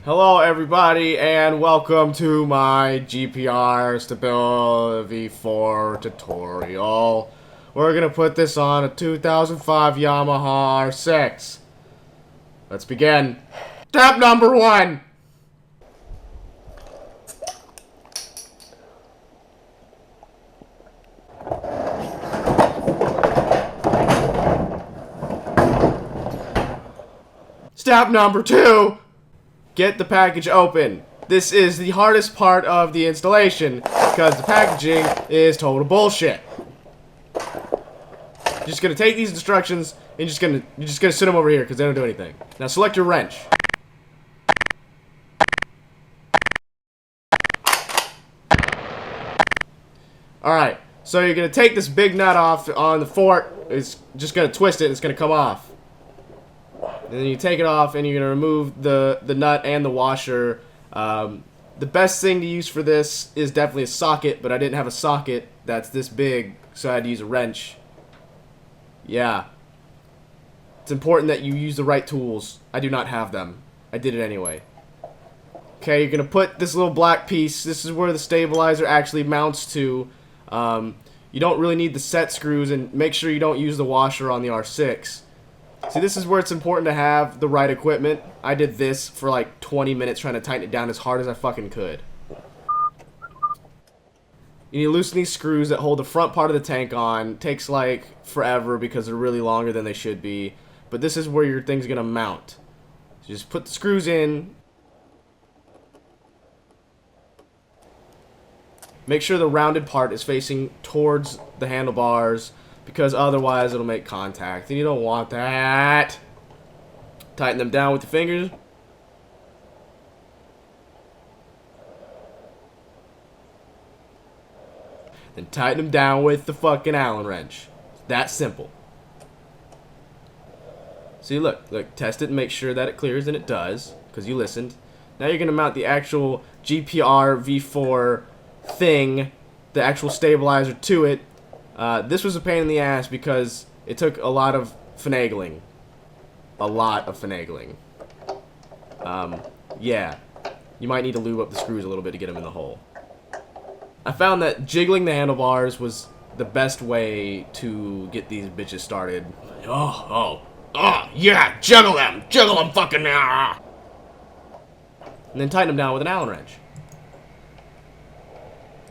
Hello everybody and welcome to my GPR Stability V4 tutorial. We're gonna put this on a 2005 Yamaha R6. Let's begin. Step number 1. Step number 2. Get the package open. This is the hardest part of the installation because the packaging is total bullshit. You're just gonna take these instructions and you're just gonna sit them over here because they don't do anything. Now select your wrench. Alright, so you're gonna take this big nut off on the fork. It's just gonna twist it and it's gonna come off. And then you take it off and you're going to remove the nut and the washer. The best thing to use for this is definitely a socket, but I didn't have a socket that's this big, so I had to use a wrench. Yeah. It's important that you use the right tools. I do not have them. I did it anyway. Okay, you're going to put this little black piece. This is where the stabilizer actually mounts to. You don't really need the set screws, and make sure you don't use the washer on the R6. See, this is where it's important to have the right equipment. I did this for like 20 minutes trying to tighten it down as hard as I fucking could. You need to loosen these screws that hold the front part of the tank on. It takes like forever because they're really longer than they should be. But this is where your thing's gonna mount. So just put the screws in. Make sure the rounded part is facing towards the handlebars, because otherwise it'll make contact, and you don't want that. Tighten them down with your fingers. Then tighten them down with the fucking Allen wrench. That simple. See, look, test it and make sure that it clears, and it does, because you listened. Now you're gonna mount the actual GPR V4 thing, the actual stabilizer to it. This was a pain in the ass because it took a lot of finagling. Yeah. You might need to lube up the screws a little bit to get them in the hole. I found that jiggling the handlebars was the best way to get these bitches started. Yeah, juggle them fucking now. And then tighten them down with an Allen wrench.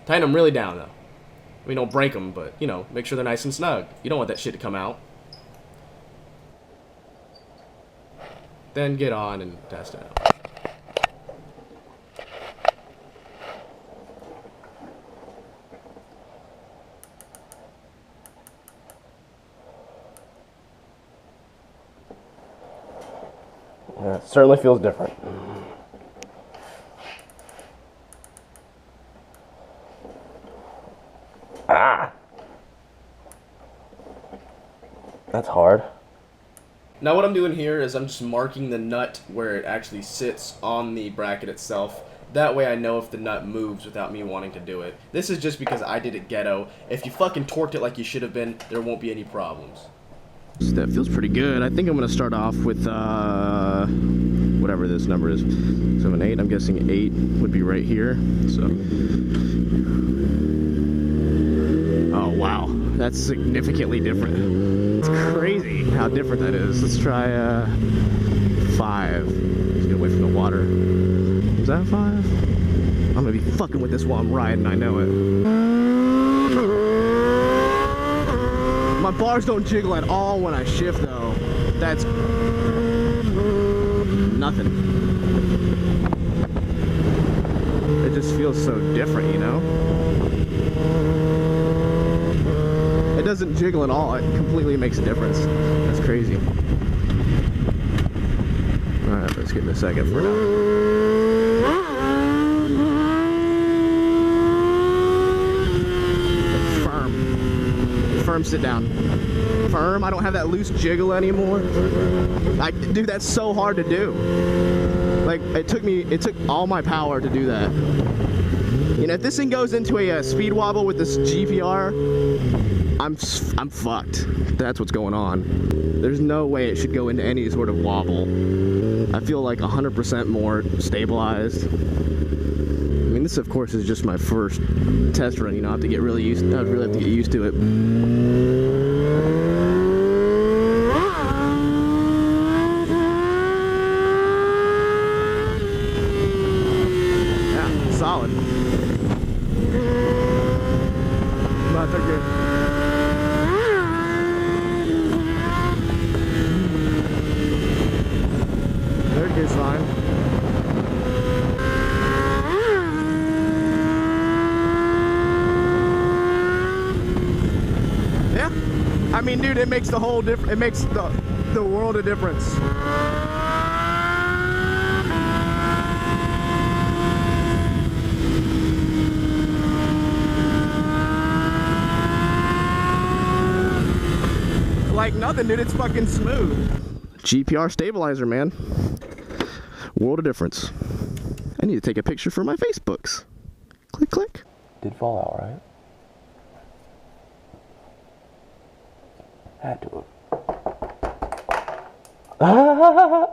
Tighten them really down though. I mean, don't break them, but, you know, make sure they're nice and snug. You don't want that shit to come out. Then get on and test it out. Yeah, it certainly feels different. Ah! That's hard. Now what I'm doing here is I'm just marking the nut where it actually sits on the bracket itself. That way I know if the nut moves without me wanting to do it. This is just because I did it ghetto. If you fucking torqued it like you should have been, there won't be any problems. That feels pretty good. I think I'm going to start off with, whatever this number is. 7, 8. I'm guessing 8 would be right here. So... Oh, wow. That's significantly different. It's crazy how different that is. Let's try 5. Just get away from the water. Is that 5? I'm gonna be fucking with this while I'm riding, I know it. My bars don't jiggle at all when I shift though. That's nothing. It just feels so different, you know? It doesn't jiggle at all. It completely makes a difference. That's crazy. Alright, let's get in a second for now. Firm, sit down. Firm, I don't have that loose jiggle anymore. Dude, that's so hard to do. Like, it took all my power to do that. You know, if this thing goes into a speed wobble with this GPR, I'm fucked. That's what's going on. There's no way it should go into any sort of wobble. I feel like 100% more stabilized. I mean, this of course is just my first test run. You know, I have to get really used. I really have to get used to it. Yeah, solid. But they're good. They're good, fine. I mean, dude, it makes the whole difference. It makes the world of difference. Like nothing, dude. It's fucking smooth. GPR stabilizer, man. World of difference. I need to take a picture for my Facebooks. Click, click. Did fall out, right? Had to have.